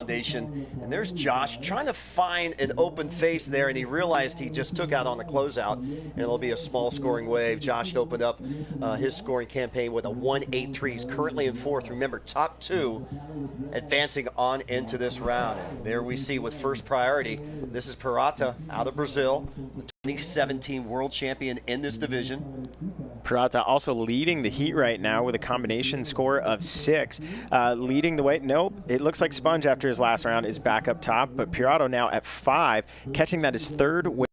nation. And there's Josh trying to find an open face there, and he realized he just took out on the closeout, and it'll be a small scoring wave. Josh opened up his scoring campaign with a 1.83. He's currently in fourth. Remember, top two advancing on into this round. And there we see with first priority, this is Pirata out of Brazil, the 2017 world champion in this division. Pirata also leading the heat right now with a combination score of 6. Leading the way, nope, it looks like Sponge after his last round is back up top, but Pirata now at 5, catching that his third wave.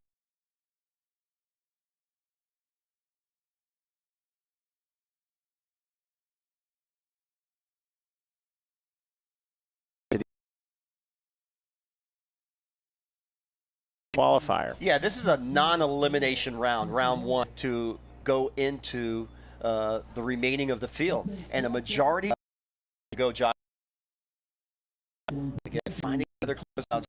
Qualifier. Yeah, this is a non-elimination round, round 1, to go into the remaining of the field, and a majority go Josh. Again, finding other closeouts.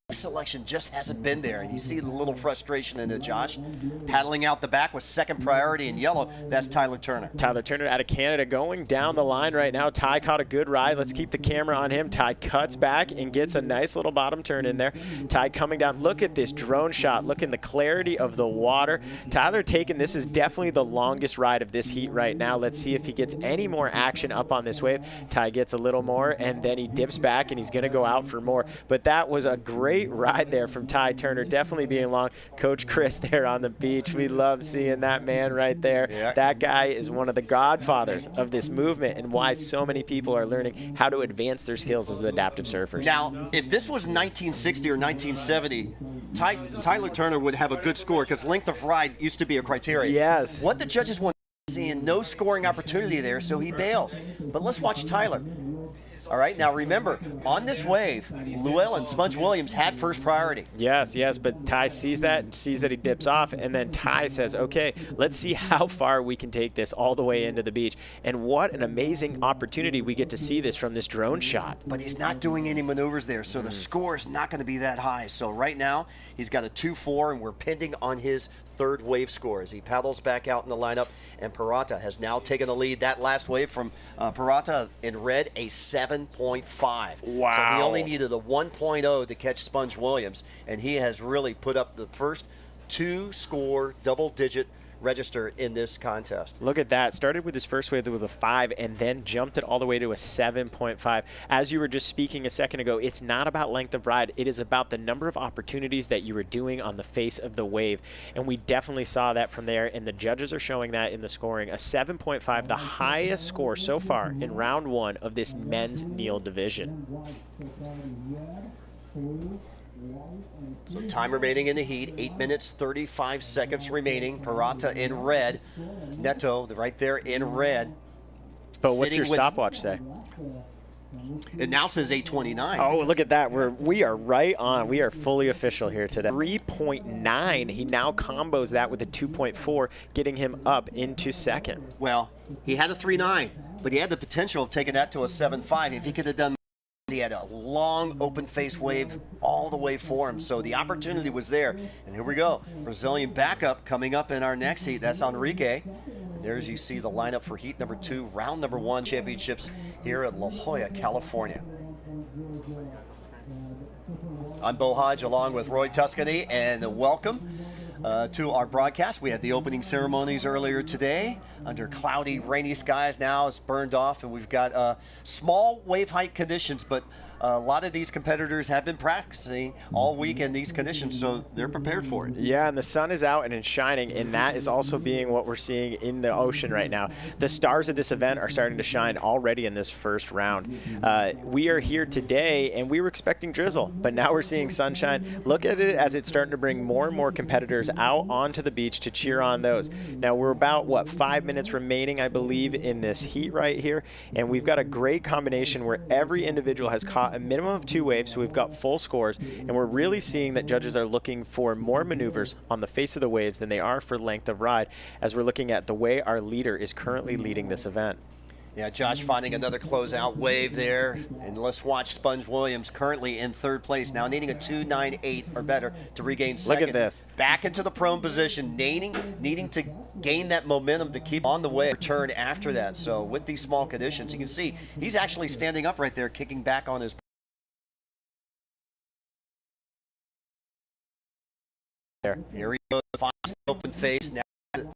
His selection just hasn't been there, and you see the little frustration in it. Josh paddling out the back with second priority in yellow. That's Tyler Turner. Tyler Turner out of Canada going down the line right now. Ty caught a good ride. Let's keep the camera on him. Ty cuts back and gets a nice little bottom turn in there. Ty coming down. Look at this drone shot. Look at the clarity of the water. Tyler taking, this is definitely the longest ride of this heat right now. Let's see if he gets any more action up on this wave. Ty gets a little more, and then he dips back, and he's going to go out for more. But that was a great ride there from Ty Turner, definitely being long. Coach Chris there on the beach. We love seeing that man right there. Yeah. That guy is one of the godfathers of this movement, and why so many people are learning how to advance their skills as adaptive surfers. Now, if this was 1960 or 1970, Tyler Turner would have a good score because length of ride used to be a criteria. Yes. What the judges want to see, no scoring opportunity there, so he bails. But let's watch Tyler. All right, now remember, on this wave, Llewellyn Sponge Williams had first priority. Yes, but Ty sees that he dips off, and then Ty says, okay, let's see how far we can take this all the way into the beach. And what an amazing opportunity we get to see this from this drone shot. But he's not doing any maneuvers there, so the score is not going to be that high. So right now, he's got a 2-4, and we're pending on his third wave score as he paddles back out in the lineup, and Pirata has now taken the lead. That last wave from Pirata in red, a 7.5. Wow. So he only needed a 1.0 to catch Sponge Williams, and he has really put up the first 2-score double-digit register in this contest. Look at that. Started with his first wave with a 5 and then jumped it all the way to a 7.5. As you were just speaking a second ago, it's not about length of ride. It is about the number of opportunities that you were doing on the face of the wave. And we definitely saw that from there, and the judges are showing that in the scoring. A 7.5, the highest score so far in round 1 of this men's kneel division. So time remaining in the heat, 8 minutes, 35 seconds remaining. Pirata in red. Neto right there in red. But what's your stopwatch say? It now says 8:29. Oh, look at that. We are right on. We are fully official here today. 3.9. He now combos that with a 2.4, getting him up into second. Well, he had a 3.9, but he had the potential of taking that to a 7.5 if he could have done. He had a long open face wave all the way for him, so the opportunity was there. And here we go, Brazilian backup coming up in our next heat. That's Enrique. And there's, you see the lineup for heat number 2, round number 1 championships here at La Jolla, California. I'm Bo Hodge along with Roy Tuscany, and welcome to our broadcast. We had the opening ceremonies earlier today under cloudy, rainy skies. Now it's burned off, and we've got small wave height conditions, but a lot of these competitors have been practicing all week in these conditions, so they're prepared for it. Yeah, and the sun is out and it's shining, and that is also being what we're seeing in the ocean right now. The stars of this event are starting to shine already in this first round. We are here today, and we were expecting drizzle, but now we're seeing sunshine. Look at it as it's starting to bring more and more competitors out onto the beach to cheer on those. Now we're about, what, 5 minutes remaining, I believe, in this heat right here, and we've got a great combination where every individual has caught a minimum of 2 waves, so we've got full scores, and we're really seeing that judges are looking for more maneuvers on the face of the waves than they are for length of ride, as we're looking at the way our leader is currently leading this event. Yeah, Josh finding another closeout wave there. And let's watch Sponge Williams currently in third place, now needing a 2.98 or better to regain second. Look at this. Back into the prone position, needing to gain that momentum to keep on the way, return after that. So with these small conditions, you can see he's actually standing up right there, kicking back on his there. Here we go, the final open face. Now the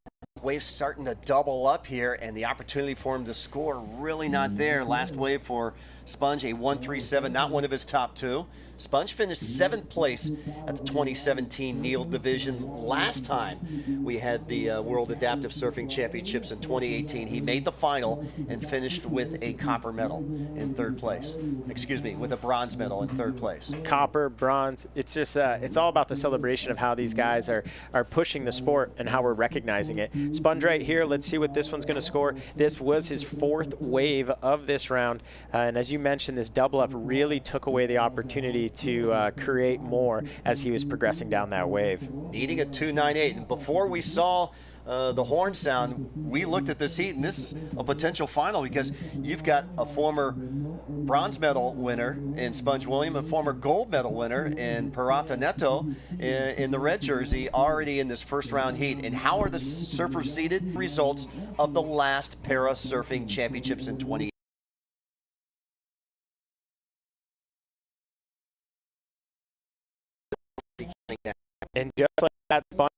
wave's starting to double up here, and the opportunity for him to score really not there. Last wave for Sponge, a 137, not one of his top two. Sponge finished 7th place at the 2017 Neil Division. Last time we had the World Adaptive Surfing Championships in 2018, he made the final and finished with a copper medal in 3rd place. Excuse me, with a bronze medal in 3rd place. Copper, bronze, it's just, it's all about the celebration of how these guys are pushing the sport and how we're recognizing it. Sponge right here, let's see what this one's gonna score. This was his 4th wave of this round. And as you mentioned, this double up really took away the opportunity to create more as he was progressing down that wave. Needing a 298, and before we saw the horn sound, we looked at this heat, and this is a potential final because you've got a former bronze medal winner in Sponge William, a former gold medal winner in Pirata Neto in the red jersey already in this first round heat. And how are the surfers seeded? Results of the last Para Surfing Championships in 2018. And just like that, Sponge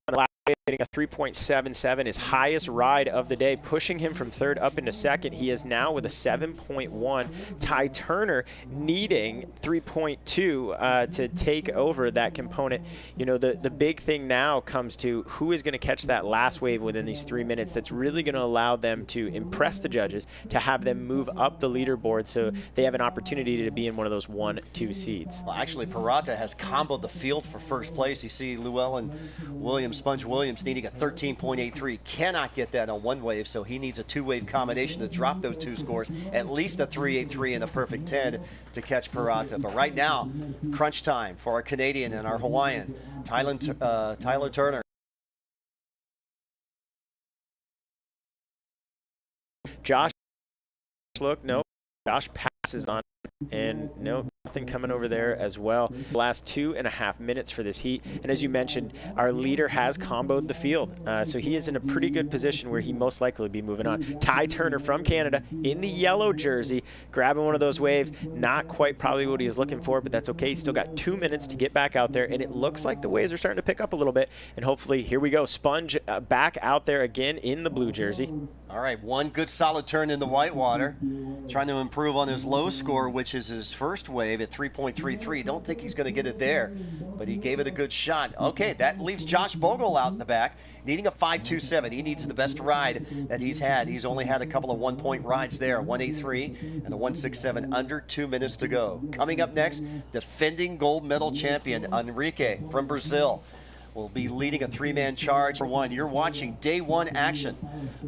hitting a 3.77, his highest ride of the day, pushing him from 3rd up into 2nd. He is now with a 7.1. Ty Turner needing 3.2 to take over that component. You know, the big thing now comes to who is going to catch that last wave within these 3 minutes that's really going to allow them to impress the judges, to have them move up the leaderboard so they have an opportunity to be in one of those 1-2 seeds. Well, actually, Pirata has comboed the field for 1st place. You see Llewellyn Williams, Sponge Williams needing a 13.83. Cannot get that on 1 wave, so he needs a 2-wave combination to drop those 2 scores, at least a 3.83 and a perfect 10 to catch Pirata. But right now, crunch time for our Canadian and our Hawaiian, Tyler Turner. Josh, look, no, Josh passes on, and no, nothing coming over there as well. Last 2.5 minutes for this heat, and as you mentioned, our leader has comboed the field, so he is in a pretty good position where he most likely will be moving on. Ty Turner from Canada in the yellow jersey, grabbing one of those waves. Not quite probably what he was looking for, but that's okay. He's still got 2 minutes to get back out there, and it looks like the waves are starting to pick up a little bit, and hopefully, here we go. Sponge back out there again in the blue jersey. All right, one good solid turn in the whitewater, trying to improve on his low score, which is his 1st wave at 3.33. Don't think he's going to get it there, but he gave it a good shot. Okay, that leaves Josh Bogle out in the back, needing a 5.27. He needs the best ride that he's had. He's only had a couple of 1-point rides there, 1.83 and a 1.67, under 2 minutes to go. Coming up next, defending gold medal champion Enrique from Brazil will be leading a 3-man charge for 1. You're watching day 1 action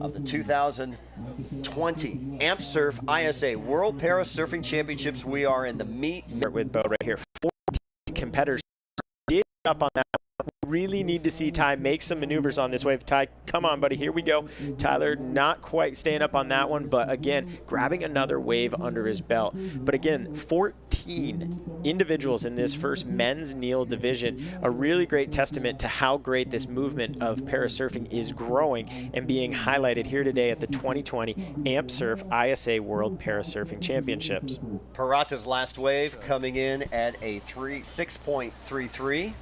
of the 2020 AMP Surf ISA World Para Surfing Championships. We are in the meet. With Bo right here. 14 competitors did up on that. Really need to see Ty make some maneuvers on this wave. Ty, come on, buddy. Here we go. Tyler not quite staying up on that one, but again, grabbing another wave under his belt. But again, 14 individuals in this first men's Neil division, a really great testament to how great this movement of parasurfing is growing and being highlighted here today at the 2020 AMP Surf ISA World Parasurfing Championships. Pirata's last wave coming in at a 6.33.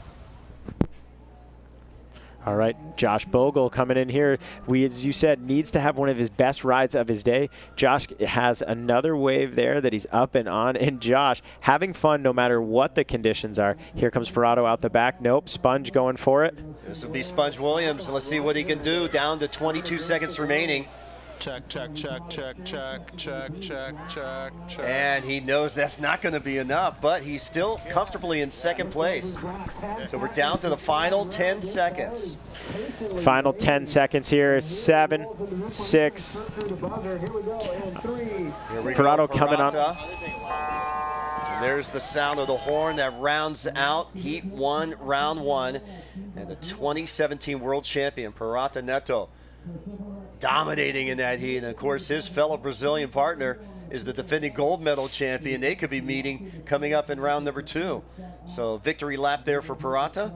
All right, Josh Bogle coming in here. As you said, needs to have one of his best rides of his day. Josh has another wave there that he's up and on. And Josh, having fun no matter what the conditions are. Here comes Parado out the back. Nope, Sponge going for it. This will be Sponge Williams. Let's see what he can do. Down to 22 seconds remaining. Check, check, check, check, check, check, check, check, check. And he knows that's not going to be enough, but he's still comfortably in 2nd place. So we're down to the final 10 seconds. Final 10 seconds here. 7, 6. Parado coming on. And there's the sound of the horn that rounds out Heat 1, Round 1. And the 2017 World Champion, Pirata Neto, dominating in that heat. And of course, his fellow Brazilian partner is the defending gold medal champion. They could be meeting coming up in round number 2. So victory lap there for Pirata.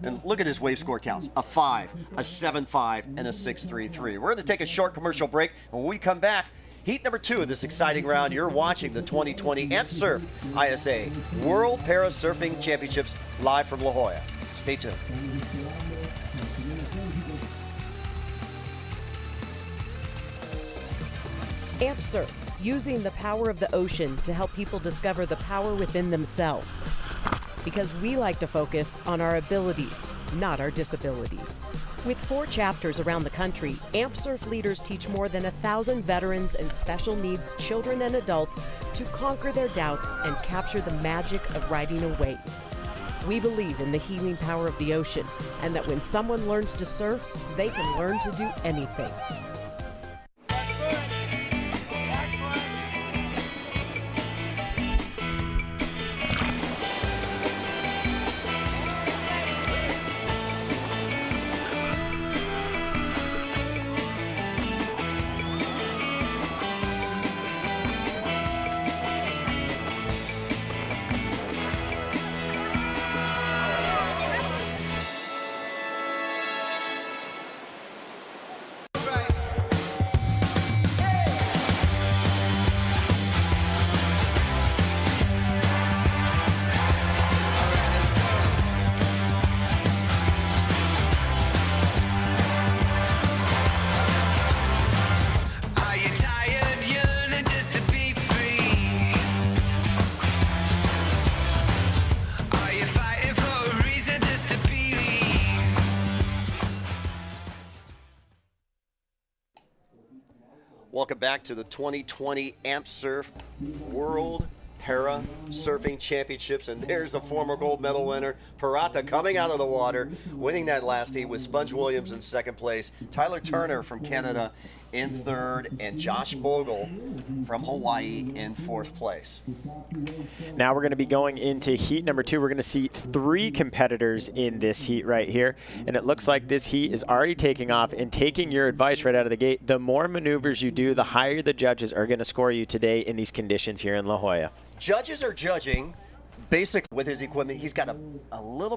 And look at his wave score counts: a 5, a 7.5, and a 6.33. We're going to take a short commercial break. When we come back, heat number 2 of this exciting round. You're watching the 2020 AMP Surf ISA World Para Surfing Championships live from La Jolla. Stay tuned. Amp Surf, using the power of the ocean to help people discover the power within themselves. Because we like to focus on our abilities, not our disabilities. With 4 chapters around the country, Amp Surf leaders teach more than 1,000 veterans and special needs children and adults to conquer their doubts and capture the magic of riding a wave. We believe in the healing power of the ocean, and that when someone learns to surf, they can learn to do anything. Welcome back to the 2020 Amp Surf World Para Surfing Championships, and there's a former gold medal winner, Parata, coming out of the water, winning that last heat with Sponge Williams in second place, Tyler Turner from Canada in third, and Josh Bogle from Hawaii in fourth place. Now we're going to be going into heat number 2. We're going to see 3 competitors in this heat right here, and it looks like this heat is already taking off. And taking your advice right out of the gate, the more maneuvers you do, the higher the judges are going to score you today in these conditions here in La Jolla. Judges are judging basically with his equipment. He's got a little